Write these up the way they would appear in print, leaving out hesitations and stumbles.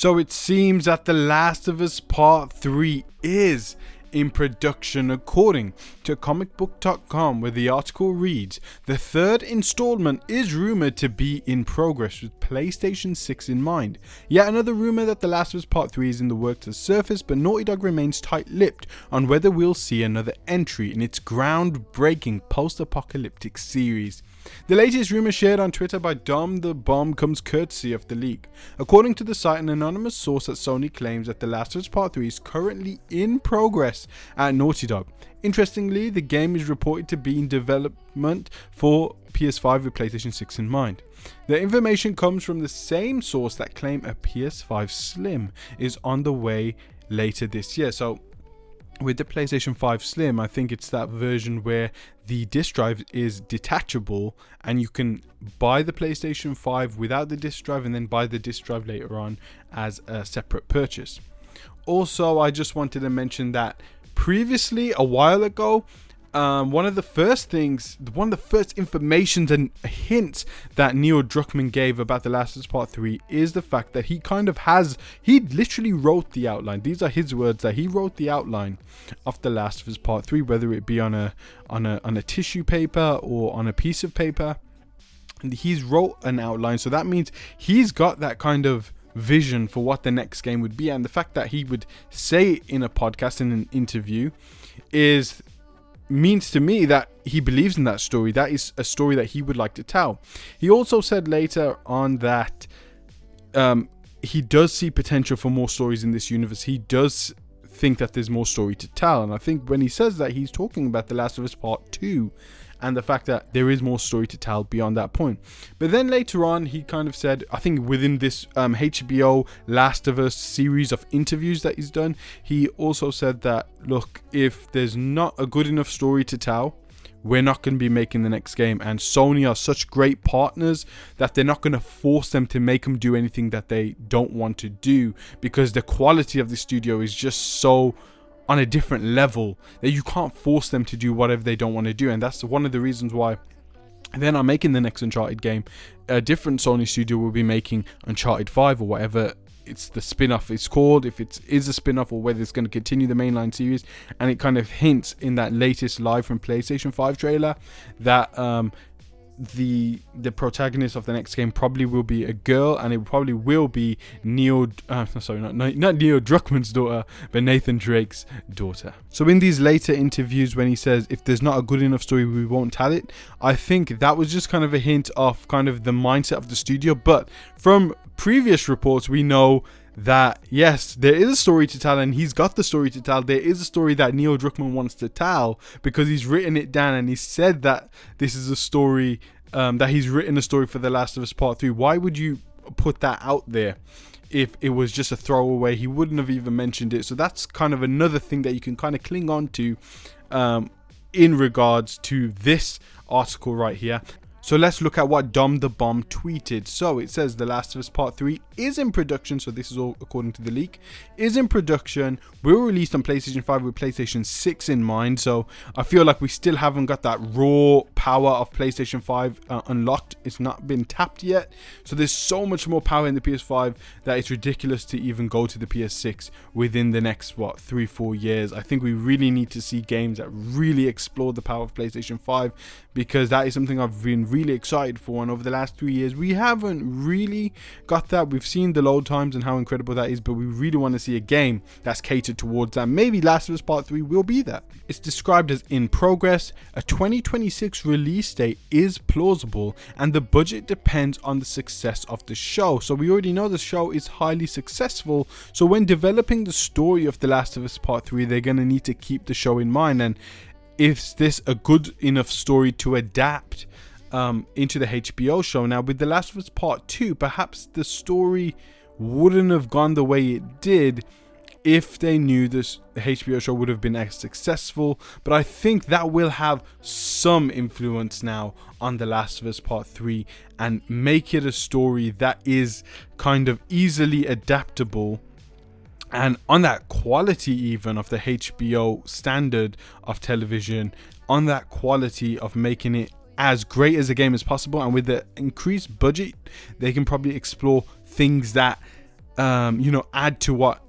So it seems that The Last of Us Part 3 is in production, according to comicbook.com, where the article reads, the third installment is rumored to be in progress with PlayStation 6 in mind. Yet another rumor that The Last of Us Part 3 is in the works has surfaced, but Naughty Dog remains tight-lipped on whether we'll see another entry in its groundbreaking post-apocalyptic series. The latest rumor shared on Twitter by Dom the Bomb comes courtesy of the leak. According to the site, an anonymous source at Sony claims that The Last of Us Part 3 is currently in progress at Naughty Dog. Interestingly, the game is reported to be in development for PS5 with PlayStation 6 in mind. The information comes from the same source that claimed a PS5 Slim is on the way later this year. So with the PlayStation 5 Slim, I think it's that version where the disc drive is detachable and you can buy the PlayStation 5 without the disc drive and then buy the disc drive later on as a separate purchase. Also, I just wanted to mention that previously, a while ago, one of the first informations and hints that Neil Druckman gave about The Last of Us Part 3 is the fact that he literally wrote the outline. These are his words, that he wrote the outline of The Last of Us Part 3, whether it be on a tissue paper or on a piece of paper. And he's wrote an outline, so that means he's got that kind of vision for what the next game would be. And the fact that he would say it in a podcast, in an interview, means to me that he believes in that story. That is a story that he would like to tell. He also said later on that he does see potential for more stories in this universe. He does think that there's more story to tell, and I think when he says that, he's talking about The Last of Us Part 2 and the fact that there is more story to tell beyond that point. But then later on, he kind of said, I think within this HBO Last of Us series of interviews that he's done, he also said that, look, if there's not a good enough story to tell, we're not going to be making the next game. And Sony are such great partners that they're not going to force them to make them do anything that they don't want to do, because the quality of the studio is just so on a different level that you can't force them to do whatever they don't want to do. And that's one of the reasons why they're not making the next Uncharted game. A different Sony studio will be making Uncharted 5 or whatever it's the spin-off is called, if it is a spin-off, or whether it's going to continue the mainline series. And it kind of hints in that latest live from PlayStation 5 trailer that the protagonist of the next game probably will be a girl, and it probably will be not Neil Druckman's daughter, but Nathan Drake's daughter. So in these later interviews, when he says if there's not a good enough story, we won't tell it, I think that was just kind of a hint of kind of the mindset of the studio. But from previous reports, we know that yes, there is a story to tell, and he's got the story to tell. There is a story that Neil Druckmann wants to tell, because he's written it down, and he said that this is a story, that he's written a story for The Last of Us Part 3. Why would you put that out there if it was just a throwaway? He wouldn't have even mentioned it. So that's kind of another thing that you can kind of cling on to in regards to this article right here. So let's look at what Dom the Bomb tweeted. So it says The Last of Us Part 3 is in production. So this is all according to the leak. Is in production. Will released on PlayStation 5 with PlayStation 6 in mind. So I feel like we still haven't got that raw power of PlayStation 5 unlocked. It's not been tapped yet. So there's so much more power in the PS5 that it's ridiculous to even go to the PS6 within the next 3-4 years. I think we really need to see games that really explore the power of PlayStation 5, because that is something I've been really excited for, and over the last 3 years we haven't really got that. We've seen the load times and how incredible that is, but we really want to see a game that's catered towards that. Maybe Last of Us Part 3 will be that. It's described as in progress. A 2026 release date is plausible, and the budget depends on the success of the show. So we already know the show is highly successful, so when developing the story of The Last of Us Part 3, they're going to need to keep the show in mind. And is this a good enough story to adapt into the HBO show? Now with The Last of Us Part 2, perhaps the story wouldn't have gone the way it did if they knew this HBO show would have been as successful, but I think that will have some influence now on The Last of Us Part 3 and make it a story that is kind of easily adaptable, and on that quality even of the HBO standard of television, on that quality of making it as great as a game as possible. And with the increased budget, they can probably explore things that add to what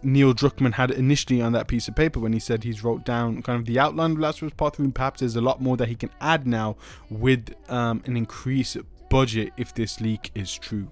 Neil Druckman had initially on that piece of paper when he said he's wrote down kind of the outline of Last of Us Part 3. Perhaps there's a lot more that he can add now with an increased budget if this leak is true.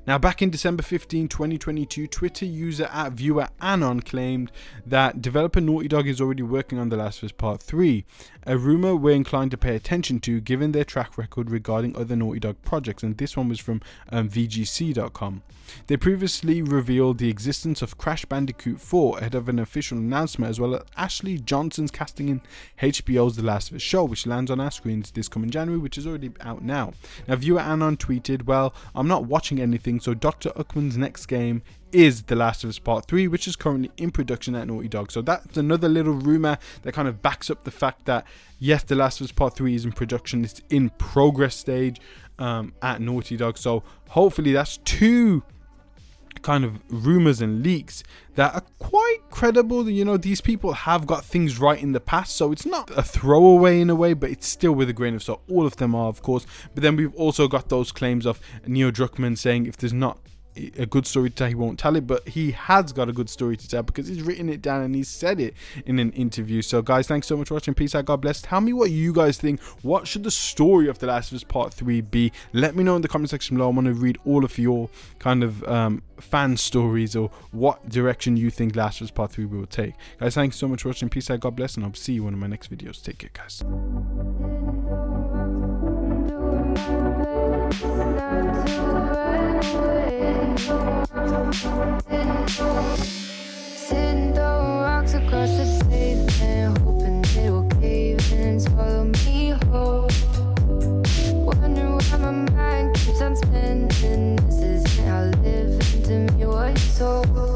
Now, back in December 15, 2022, Twitter user @viewer_anon claimed that developer Naughty Dog is already working on The Last of Us Part 3, a rumor we're inclined to pay attention to given their track record regarding other Naughty Dog projects, and this one was from VGC.com. They previously revealed the existence of Crash Bandicoot 4 ahead of an official announcement, as well as Ashley Johnson's casting in HBO's The Last of Us show, which lands on our screens this coming January, which is already out now. Now, viewer Anon tweeted, "Well, I'm not watching anything, so Dr. Uckman's next game is The Last of Us Part 3, which is currently in production at Naughty Dog." So that's another little rumor that kind of backs up the fact that yes, The Last of Us Part 3 is in production, it's in progress stage at Naughty Dog. So hopefully that's two kind of rumors and leaks that are quite credible. These people have got things right in the past, so it's not a throwaway in a way, but it's still with a grain of salt. All of them are, of course. But then we've also got those claims of Neil Druckman saying if there's not a good story to tell, he won't tell it, but he has got a good story to tell because he's written it down and he said it in an interview. So guys, thanks so much for watching. Peace out, God bless. Tell me what you guys think. What should the story of The Last of Us Part 3 be? Let me know in the comment section below. I want to read all of your kind of fan stories or what direction you think Last of Us Part 3 will take. Guys, thanks so much for watching. Peace out, God bless, and I'll see you in one of my next videos. Take care, guys. Sitting throwing rocks across the pavement, hoping they will cave in and swallow me whole. Wondering why my mind keeps on spinning. This isn't how living to me was told.